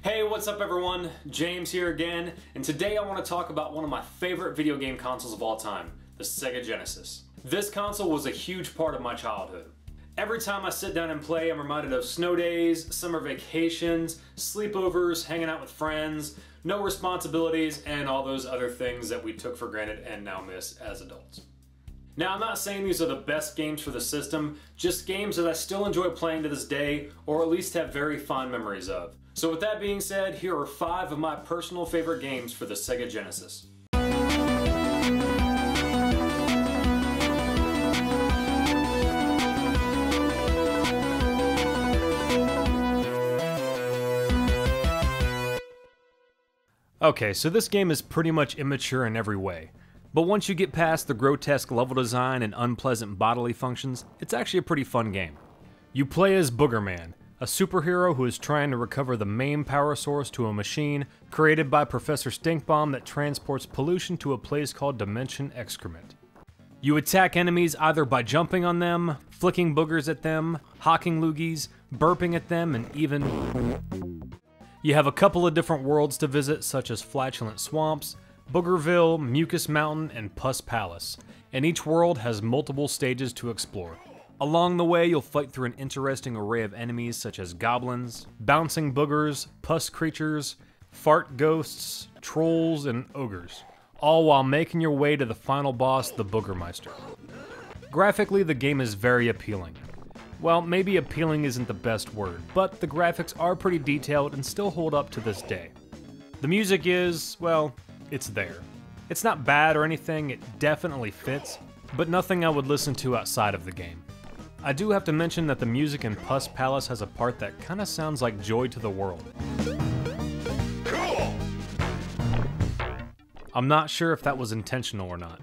Hey, what's up everyone? James here again, and today I want to talk about one of my favorite video game consoles of all time, the Sega Genesis. This console was a huge part of my childhood. Every time I sit down and play, I'm reminded of snow days, summer vacations, sleepovers, hanging out with friends, no responsibilities, and all those other things that we took for granted and now miss as adults. Now, I'm not saying these are the best games for the system, just games that I still enjoy playing to this day, or at least have very fond memories of. So with that being said, here are 5 of my personal favorite games for the Sega Genesis. Okay, so this game is pretty much immature in every way. But once you get past the grotesque level design and unpleasant bodily functions, it's actually a pretty fun game. You play as Boogerman, a superhero who is trying to recover the main power source to a machine created by Professor Stinkbomb that transports pollution to a place called Dimension Excrement. You attack enemies either by jumping on them, flicking boogers at them, hawking loogies, burping at them, and even... You have a couple of different worlds to visit, such as Flatulent Swamps, Boogerville, Mucus Mountain, and Pus Palace, and each world has multiple stages to explore. Along the way, you'll fight through an interesting array of enemies such as goblins, bouncing boogers, pus creatures, fart ghosts, trolls, and ogres, all while making your way to the final boss, the Boogermeister. Graphically, the game is very appealing. Well, maybe appealing isn't the best word, but the graphics are pretty detailed and still hold up to this day. The music is, well, it's there. It's not bad or anything, it definitely fits, but nothing I would listen to outside of the game. I do have to mention that the music in Pus Palace has a part that kinda sounds like Joy to the World. Cool. I'm not sure if that was intentional or not.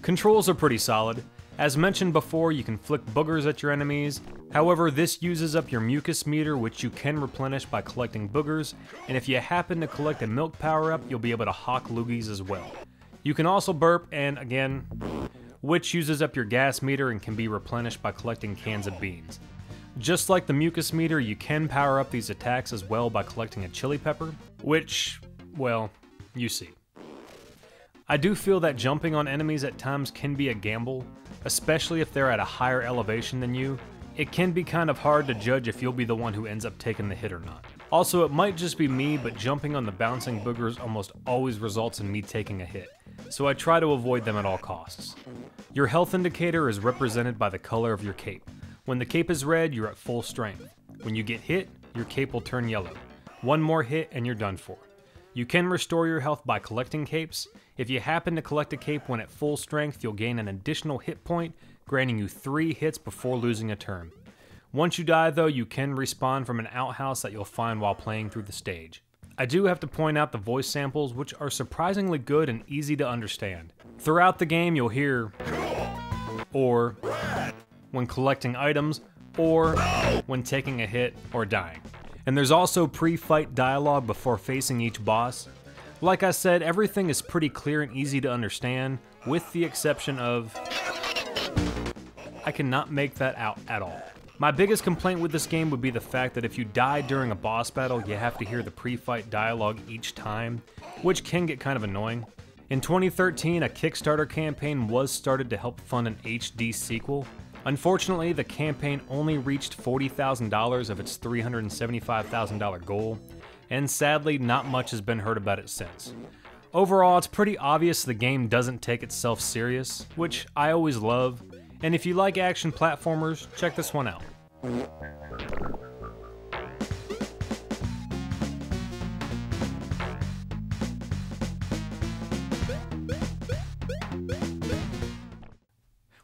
Controls are pretty solid. As mentioned before, you can flick boogers at your enemies. However, this uses up your mucus meter, which you can replenish by collecting boogers, and if you happen to collect a milk power-up, you'll be able to hawk loogies as well. You can also burp, and again, which uses up your gas meter and can be replenished by collecting cans of beans. Just like the mucus meter, you can power up these attacks as well by collecting a chili pepper, which, well, you see. I do feel that jumping on enemies at times can be a gamble, especially if they're at a higher elevation than you. It can be kind of hard to judge if you'll be the one who ends up taking the hit or not. Also, it might just be me, but jumping on the bouncing boogers almost always results in me taking a hit, so I try to avoid them at all costs. Your health indicator is represented by the color of your cape. When the cape is red, you're at full strength. When you get hit, your cape will turn yellow. One more hit and you're done for. You can restore your health by collecting capes. If you happen to collect a cape when at full strength, you'll gain an additional hit point, granting you 3 hits before losing a turn. Once you die though, you can respawn from an outhouse that you'll find while playing through the stage. I do have to point out the voice samples, which are surprisingly good and easy to understand. Throughout the game, you'll hear or when collecting items, or when taking a hit or dying. And there's also pre-fight dialogue before facing each boss. Like I said, everything is pretty clear and easy to understand, with the exception of... I cannot make that out at all. My biggest complaint with this game would be the fact that if you die during a boss battle, you have to hear the pre-fight dialogue each time, which can get kind of annoying. In 2013, a Kickstarter campaign was started to help fund an HD sequel. Unfortunately, the campaign only reached $40,000 of its $375,000 goal, and sadly, not much has been heard about it since. Overall, it's pretty obvious the game doesn't take itself serious, which I always love, and if you like action platformers, check this one out.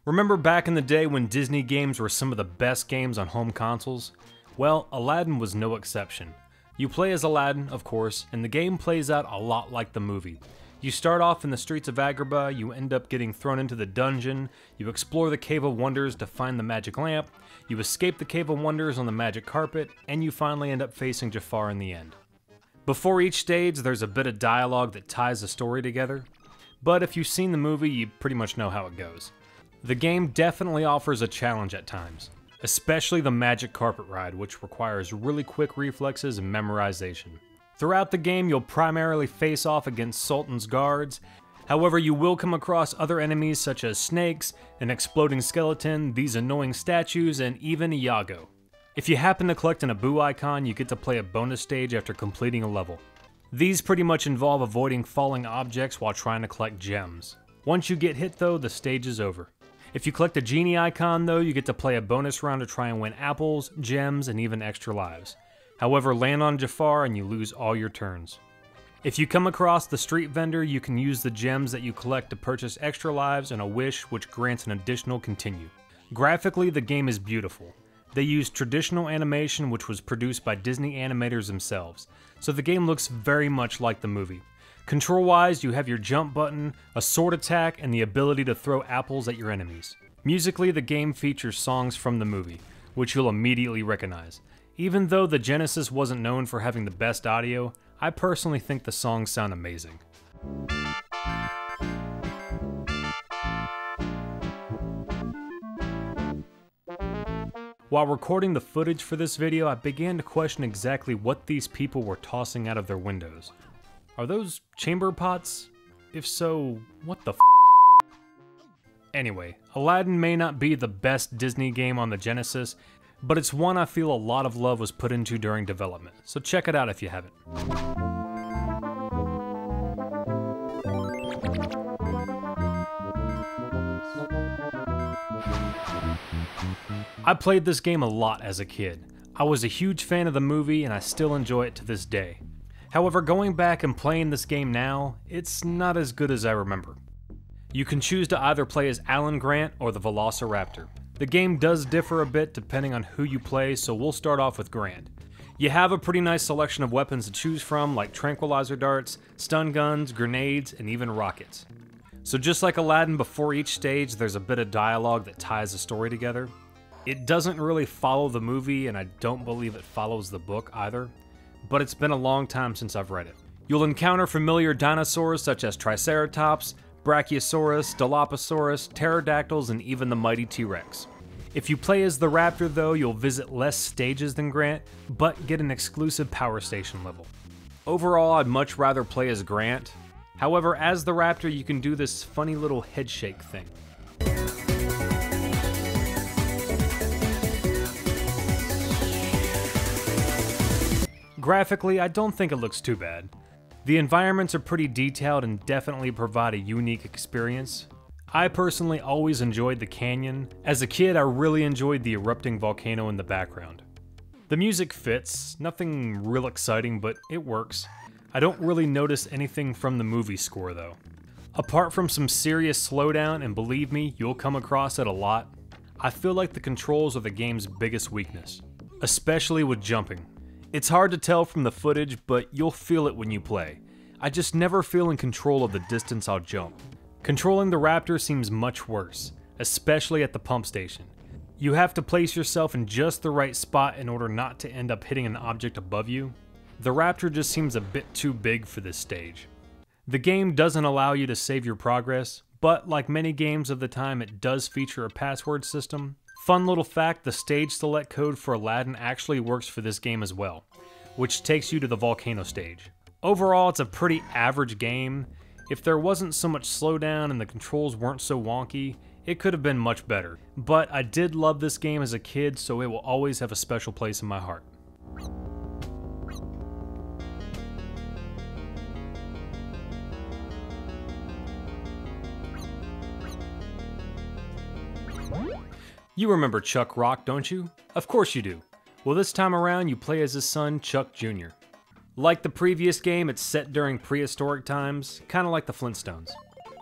Remember back in the day when Disney games were some of the best games on home consoles? Well, Aladdin was no exception. You play as Aladdin, of course, and the game plays out a lot like the movie. You start off in the streets of Agrabah, you end up getting thrown into the dungeon, you explore the Cave of Wonders to find the magic lamp, you escape the Cave of Wonders on the magic carpet, and you finally end up facing Jafar in the end. Before each stage, there's a bit of dialogue that ties the story together, but if you've seen the movie, you pretty much know how it goes. The game definitely offers a challenge at times, especially the magic carpet ride, which requires really quick reflexes and memorization. Throughout the game, you'll primarily face off against Sultan's guards. However, you will come across other enemies such as snakes, an exploding skeleton, these annoying statues, and even Iago. If you happen to collect an Abu icon, you get to play a bonus stage after completing a level. These pretty much involve avoiding falling objects while trying to collect gems. Once you get hit though, the stage is over. If you collect a genie icon though, you get to play a bonus round to try and win apples, gems, and even extra lives. However, land on Jafar and you lose all your turns. If you come across the street vendor, you can use the gems that you collect to purchase extra lives and a wish which grants an additional continue. Graphically, the game is beautiful. They use traditional animation which was produced by Disney animators themselves, so the game looks very much like the movie. Control-wise, you have your jump button, a sword attack, and the ability to throw apples at your enemies. Musically, the game features songs from the movie, which you'll immediately recognize. Even though the Genesis wasn't known for having the best audio, I personally think the songs sound amazing. While recording the footage for this video, I began to question exactly what these people were tossing out of their windows. Are those chamber pots? If so, what the f***? Anyway, Aladdin may not be the best Disney game on the Genesis, but it's one I feel a lot of love was put into during development, so check it out if you haven't. I played this game a lot as a kid. I was a huge fan of the movie and I still enjoy it to this day. However, going back and playing this game now, it's not as good as I remember. You can choose to either play as Alan Grant or the Velociraptor. The game does differ a bit depending on who you play, so we'll start off with Grant. You have a pretty nice selection of weapons to choose from, like tranquilizer darts, stun guns, grenades, and even rockets. So just like Aladdin, before each stage there's a bit of dialogue that ties the story together. It doesn't really follow the movie, and I don't believe it follows the book either, but it's been a long time since I've read it. You'll encounter familiar dinosaurs such as Triceratops, Brachiosaurus, Dilophosaurus, pterodactyls, and even the mighty T-Rex. If you play as the Raptor though, you'll visit less stages than Grant, but get an exclusive power station level. Overall, I'd much rather play as Grant. However, as the Raptor, you can do this funny little head shake thing. Graphically, I don't think it looks too bad. The environments are pretty detailed and definitely provide a unique experience. I personally always enjoyed the canyon. As a kid, I really enjoyed the erupting volcano in the background. The music fits, nothing real exciting, but it works. I don't really notice anything from the movie score though. Apart from some serious slowdown, and believe me, you'll come across it a lot, I feel like the controls are the game's biggest weakness, especially with jumping. It's hard to tell from the footage, but you'll feel it when you play. I just never feel in control of the distance I'll jump. Controlling the Raptor seems much worse, especially at the pump station. You have to place yourself in just the right spot in order not to end up hitting an object above you. The Raptor just seems a bit too big for this stage. The game doesn't allow you to save your progress, but like many games of the time, it does feature a password system. Fun little fact, the stage select code for Aladdin actually works for this game as well, which takes you to the volcano stage. Overall, it's a pretty average game. If there wasn't so much slowdown and the controls weren't so wonky, it could have been much better. But I did love this game as a kid, so it will always have a special place in my heart. You remember Chuck Rock, don't you? Of course you do. Well, this time around you play as his son, Chuck Jr. Like the previous game, it's set during prehistoric times, kinda like the Flintstones.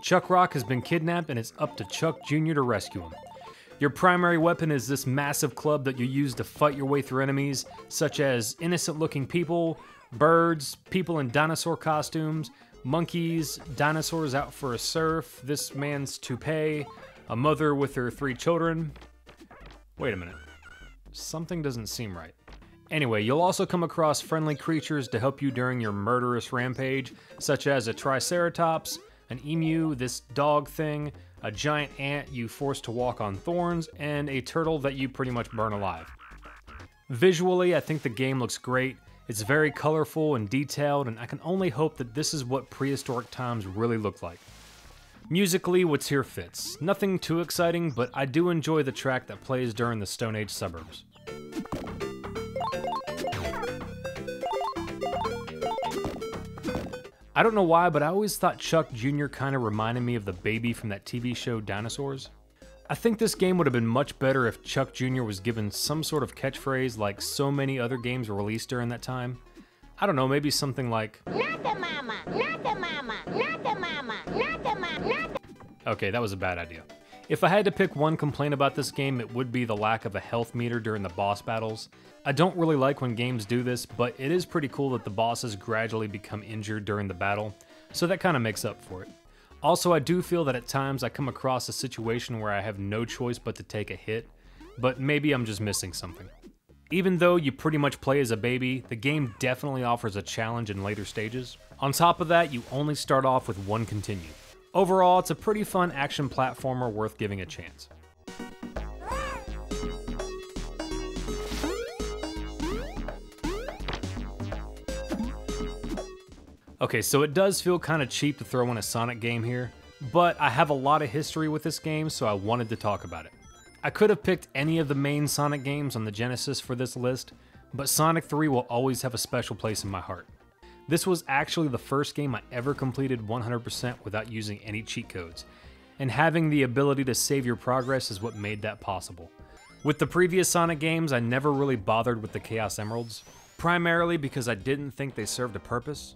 Chuck Rock has been kidnapped and it's up to Chuck Jr. to rescue him. Your primary weapon is this massive club that you use to fight your way through enemies, such as innocent-looking people, birds, people in dinosaur costumes, monkeys, dinosaurs out for a surf, this man's toupee, a mother with her 3 children. Wait a minute. Something doesn't seem right. Anyway, you'll also come across friendly creatures to help you during your murderous rampage, such as a Triceratops, an emu, this dog thing, a giant ant you force to walk on thorns, and a turtle that you pretty much burn alive. Visually, I think the game looks great. It's very colorful and detailed, and I can only hope that this is what prehistoric times really looked like. Musically, what's here fits. Nothing too exciting, but I do enjoy the track that plays during the Stone Age suburbs. I don't know why, but I always thought Chuck Jr. kind of reminded me of the baby from that TV show Dinosaurs. I think this game would have been much better if Chuck Jr. was given some sort of catchphrase like so many other games released during that time. I don't know, maybe something like, "Not the mama, not the mama, not the mama, not the mama, not the..." Okay, that was a bad idea. If I had to pick one complaint about this game, it would be the lack of a health meter during the boss battles. I don't really like when games do this, but it is pretty cool that the bosses gradually become injured during the battle, so that kind of makes up for it. Also, I do feel that at times I come across a situation where I have no choice but to take a hit, but maybe I'm just missing something. Even though you pretty much play as a baby, the game definitely offers a challenge in later stages. On top of that, you only start off with one continue. Overall, it's a pretty fun action platformer worth giving a chance. Okay, so it does feel kind of cheap to throw in a Sonic game here, but I have a lot of history with this game, so I wanted to talk about it. I could have picked any of the main Sonic games on the Genesis for this list, but Sonic 3 will always have a special place in my heart. This was actually the first game I ever completed 100% without using any cheat codes, and having the ability to save your progress is what made that possible. With the previous Sonic games, I never really bothered with the Chaos Emeralds, primarily because I didn't think they served a purpose.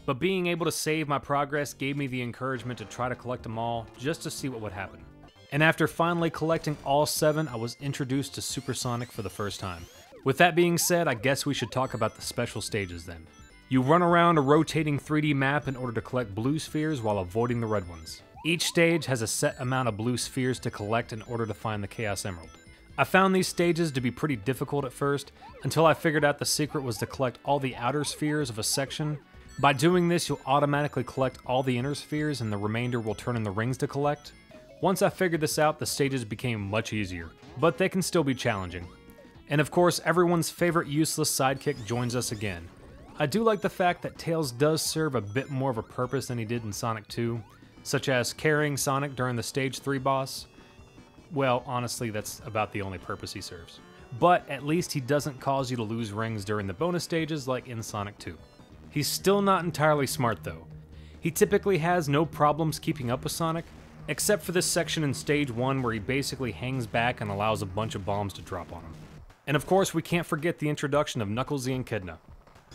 But being able to save my progress gave me the encouragement to try to collect them all, just to see what would happen. And after finally collecting all 7, I was introduced to Super Sonic for the first time. With that being said, I guess we should talk about the special stages then. You run around a rotating 3D map in order to collect blue spheres while avoiding the red ones. Each stage has a set amount of blue spheres to collect in order to find the Chaos Emerald. I found these stages to be pretty difficult at first, until I figured out the secret was to collect all the outer spheres of a section. By doing this, you'll automatically collect all the inner spheres and the remainder will turn in the rings to collect. Once I figured this out, the stages became much easier, but they can still be challenging. And of course, everyone's favorite useless sidekick joins us again. I do like the fact that Tails does serve a bit more of a purpose than he did in Sonic 2, such as carrying Sonic during the Stage 3 boss. Well, honestly, that's about the only purpose he serves. But at least he doesn't cause you to lose rings during the bonus stages like in Sonic 2. He's still not entirely smart though. He typically has no problems keeping up with Sonic, except for this section in Stage 1 where he basically hangs back and allows a bunch of bombs to drop on him. And of course, we can't forget the introduction of Knucklesy and Kidna.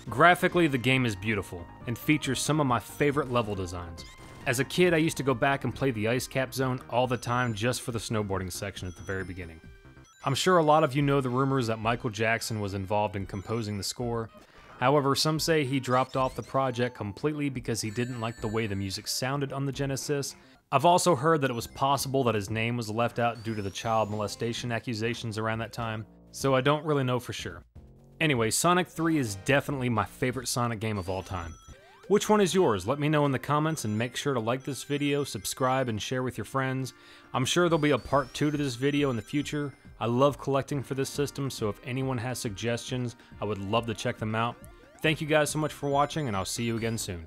Graphically, the game is beautiful, and features some of my favorite level designs. As a kid, I used to go back and play the Ice Cap Zone all the time just for the snowboarding section at the very beginning. I'm sure a lot of you know the rumors that Michael Jackson was involved in composing the score. However, some say he dropped off the project completely because he didn't like the way the music sounded on the Genesis. I've also heard that it was possible that his name was left out due to the child molestation accusations around that time, so I don't really know for sure. Anyway, Sonic 3 is definitely my favorite Sonic game of all time. Which one is yours? Let me know in the comments, and make sure to like this video, subscribe, and share with your friends. I'm sure there'll be a part 2 to this video in the future. I love collecting for this system, so if anyone has suggestions, I would love to check them out. Thank you guys so much for watching, and I'll see you again soon.